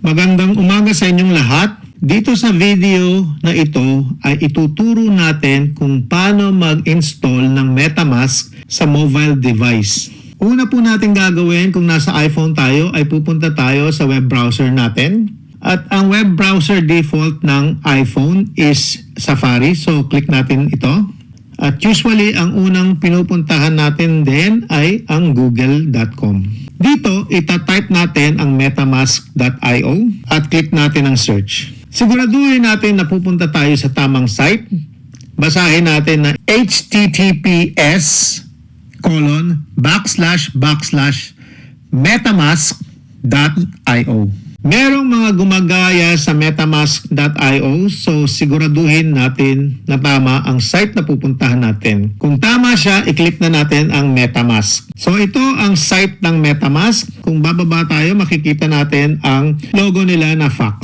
Magandang umaga sa inyong lahat. Dito sa video na ito ay ituturo natin kung paano mag-install ng MetaMask sa mobile device. Una po natin gagawin kung nasa iPhone tayo ay pupunta tayo sa web browser natin. At ang web browser default ng iPhone is Safari. So click natin ito. At usually ang unang pinupuntahan natin din ay ang google.com. Dito itatype natin ang metamask.io at click natin ang search. Siguraduhin natin na pupunta tayo sa tamang site. Basahin natin na https://metamask.io. Merong mga gumagaya sa metamask.io, so siguraduhin natin na tama ang site na pupuntahan natin. Kung tama siya, i-click na natin ang MetaMask. So ito ang site ng MetaMask. Kung bababa tayo, makikita natin ang logo nila na Fox.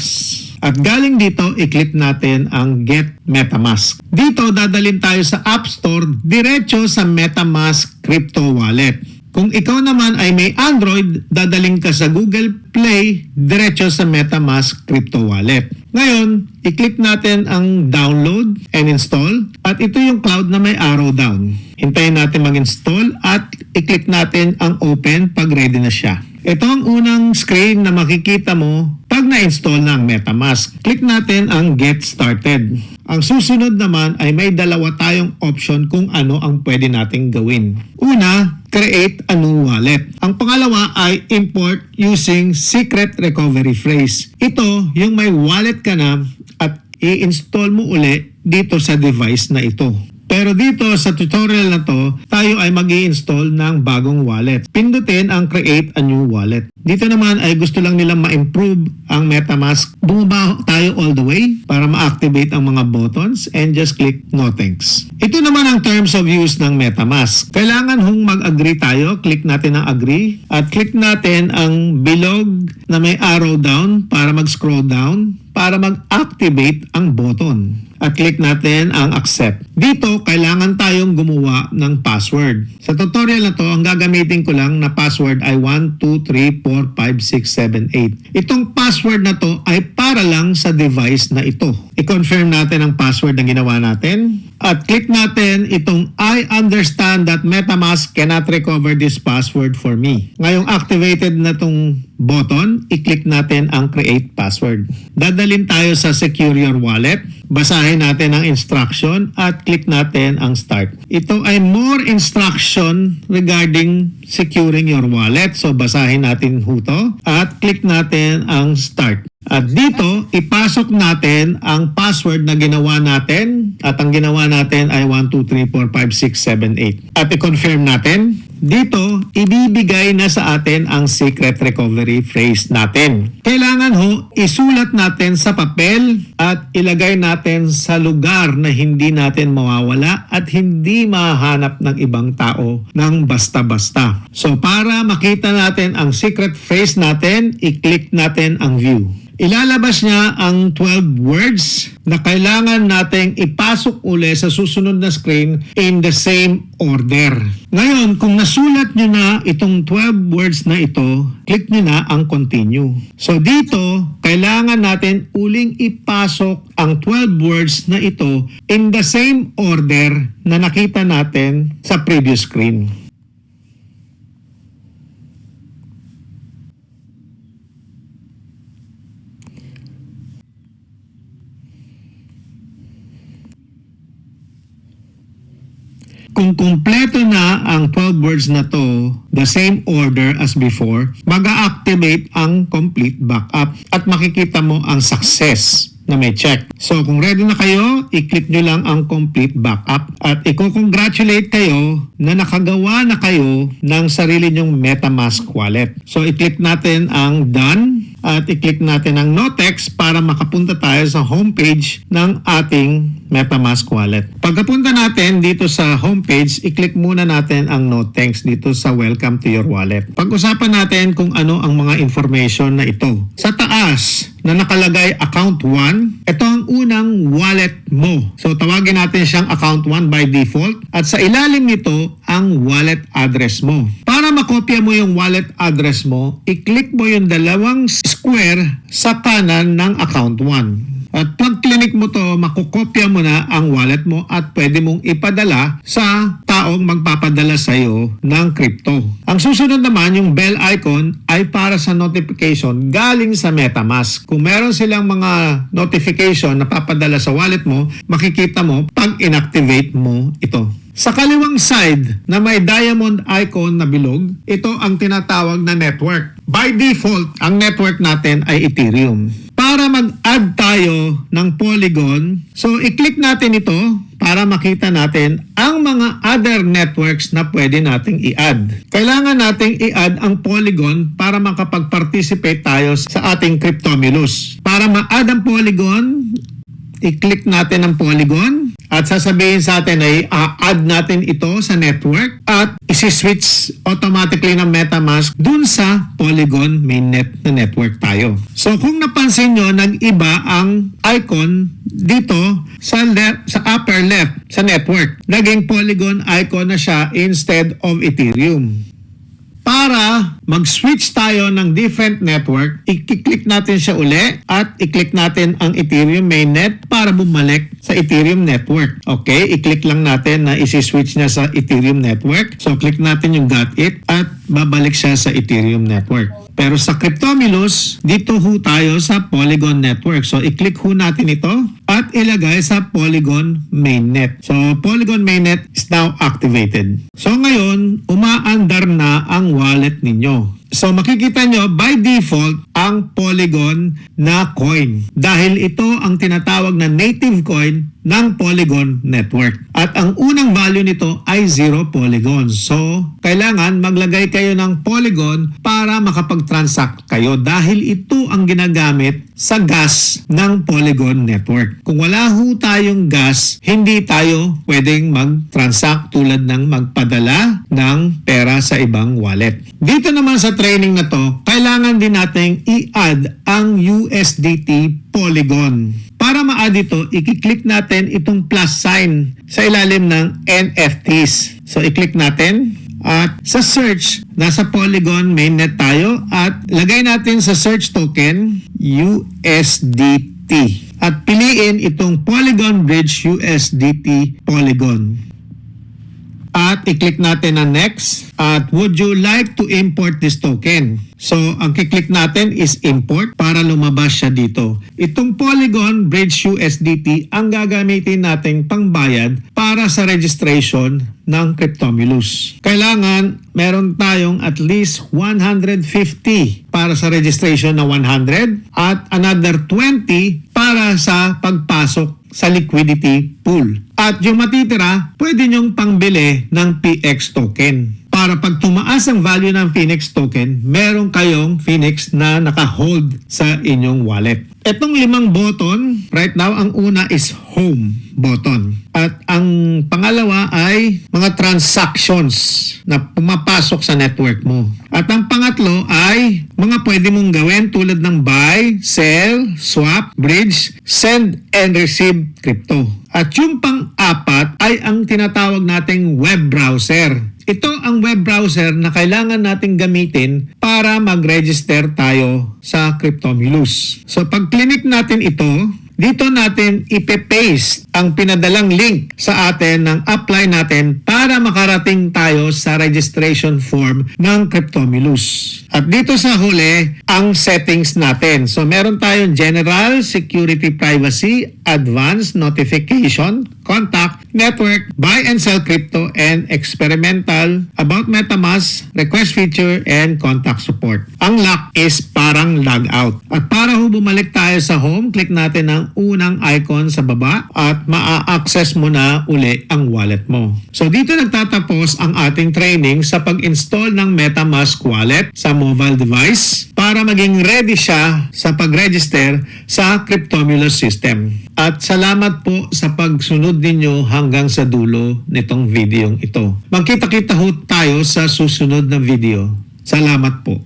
At galing dito, i-click natin ang Get MetaMask. Dito, dadalhin tayo sa App Store, diretso sa MetaMask Crypto Wallet. Kung ikaw naman ay may Android, dadaling ka sa Google Play, diretso sa MetaMask Crypto Wallet. Ngayon, i-click natin ang download and install at ito yung cloud na may arrow down. Hintayin natin mag-install at i-click natin ang open pag ready na siya. Ito ang unang screen na makikita mo pag na-install na ang MetaMask. Click natin ang Get Started. Ang susunod naman ay may dalawa tayong option kung ano ang pwede nating gawin. Una, create a new wallet. Ang pangalawa ay import using secret recovery phrase. Ito yung may wallet ka na at i-install mo uli dito sa device na ito. Pero dito sa tutorial na to, tayo ay mag-i-install ng bagong wallet. Pindutin ang create a new wallet. Dito naman ay gusto lang nilang ma-improve ang MetaMask. Bumaba tayo all the way para ma-activate ang mga buttons and just click no thanks. Ito naman ang terms of use ng MetaMask. Kailangan mag-agree tayo. Click natin ang agree at click natin ang bilog na may arrow down para mag-scroll down para mag-activate ang button. At click natin ang accept. Dito, kailangan tayong gumawa ng password. Sa tutorial na to, ang gagamitin ko lang na password ay 12345678. Itong password na to ay para lang sa device na ito. I-confirm natin ang password na ginawa natin. At click natin itong I understand that MetaMask cannot recover this password for me. Ngayong activated na itong button, i-click natin ang create password. Dadalhin tayo sa secure your wallet. Basahin natin ang instruction at click natin ang start. Ito ay more instruction regarding securing your wallet. So basahin natin ito at click natin ang start. At dito, ipasok natin ang password na ginawa natin at ang ginawa natin ay 12345678. At i-confirm natin. Dito, ibibigay na sa atin ang secret recovery phrase natin. Kailangan isulat natin sa papel at ilagay natin sa lugar na hindi natin mawawala at hindi mahanap ng ibang tao ng basta-basta. So para makita natin ang secret phrase natin, i-click natin ang view. Ilalabas niya ang 12 words na kailangan nating ipasok uli sa susunod na screen in the same order. Ngayon, kung nasulat nyo na itong 12 words na ito, click nyo na ang continue. So dito, kailangan natin uling ipasok ang 12 words na ito in the same order na nakita natin sa previous screen. Kung kumpleto na ang 12 words na to, the same order as before, mag-a-activate ang complete backup at makikita mo ang success na may check. So kung ready na kayo, i-click nyo lang ang complete backup at i-congratulate kayo na nakagawa na kayo ng sarili nyong MetaMask wallet. So i-click natin ang done at i-click natin ang no text para makapunta tayo sa homepage ng ating MetaMask wallet. Pagkapunta natin dito sa homepage, i-click muna natin ang no thanks dito sa welcome to your wallet. Pag-usapan natin kung ano ang mga information na ito. Sa taas, na nakalagay account 1. Ito ang unang wallet mo. So tawagin natin siyang account 1 by default. At sa ilalim nito ang wallet address mo. Para makopya mo yung wallet address mo, i-click mo yung dalawang square sa kanan ng account 1. At pag clinic mo to, makukopya mo na ang wallet mo at pwede mong ipadala sa taong magpapadala sa iyo ng crypto. Ang susunod naman, yung bell icon ay para sa notification galing sa MetaMask. Kung meron silang mga notification na papadala sa wallet mo, makikita mo pag inactivate mo ito. Sa kaliwang side na may diamond icon na bilog, ito ang tinatawag na network. By default, ang network natin ay Ethereum. Para mag-add tayo ng Polygon, so i-click natin ito para makita natin ang mga other networks na pwede nating i-add. Kailangan nating i-add ang Polygon para makapag-participate tayo sa ating Cryptomulus. Para ma-add ang Polygon, i-click natin ang Polygon at sasabihin sa atin ay add natin ito sa network at isi-switch automatically ng MetaMask dun sa Polygon mainnet na network tayo. So kung napansin nyo, nag-iba ang icon dito sa upper left sa network. Naging Polygon icon na siya instead of Ethereum. Para mag-switch tayo ng different network, i-click natin siya uli at i-click natin ang Ethereum mainnet para bumalik sa Ethereum network. Okay, i-click lang natin na isi-switch niya sa Ethereum network. So, click natin yung got it at babalik siya sa Ethereum network. Pero sa Cryptomulus, dito ho tayo sa Polygon network. So, i-click ho natin ito at ilagay sa Polygon mainnet. So, Polygon mainnet is now activated. So, ngayon, umaandar na ang wallet ninyo. So makikita nyo by default ang Polygon na coin dahil ito ang tinatawag na native coin ng Polygon network. At ang unang value nito ay 0 polygons. So kailangan maglagay kayo ng Polygon para makapag-transact kayo dahil ito ang ginagamit sa gas ng Polygon network. Kung wala ho tayong gas, hindi tayo pwedeng mag-transact tulad ng magpadala ng pera sa ibang wallet. Dito naman sa training na to, kailangan din nating i-add ang USDT Polygon. Para ma-add ito, i-click natin itong plus sign sa ilalim ng NFTs. So, i-click natin. At sa search, nasa Polygon mainnet tayo at lagay natin sa search token USDT. At piliin itong Polygon Bridge USDT Polygon. At i-click natin ang next. At would you like to import this token? So, ang kiklik natin is import para lumabas siya dito. Itong Polygon Bridge USDT ang gagamitin nating pangbayad para sa registration ng Cryptomulus. Kailangan meron tayong at least 150 para sa registration na 100 at another 20 para sa pagpasok sa liquidity pool. At yung matitira, pwede nyong pangbili ng PX token. Para pag tumaas ang value ng Phoenix token, meron kayong Phoenix na naka-hold sa inyong wallet. Etong 5 button, right now, ang una is home button. At ang pangalawa ay mga transactions na pumapasok sa network mo. At ang pangatlo ay mga pwede mong gawin tulad ng buy, sell, swap, bridge, send, and receive crypto. At yung pang-apat ay ang tinatawag nating web browser. Ito ang web browser na kailangan nating gamitin para mag-register tayo sa Cryptomulus. So pag clinic natin ito, dito natin ipe-paste ang pinadalang link sa atin ng apply natin para makarating tayo sa registration form ng Cryptomulus. At dito sa huli, ang settings natin. So meron tayong general, security, privacy, advanced, notification, contact, network, buy and sell crypto, and experimental, about MetaMask, request feature, and contact support. Ang lock is parang log out. At para bumalik tayo sa home, click natin ang unang icon sa baba at maa-access mo na uli ang wallet mo. So dito nagtatapos ang ating training sa pag-install ng MetaMask wallet sa mobile device para maging ready siya sa pag-register sa Cryptomulus system. At salamat po sa pagsunod ninyo hanggang sa dulo nitong videong ito. Magkita-kita ho tayo sa susunod na video. Salamat po.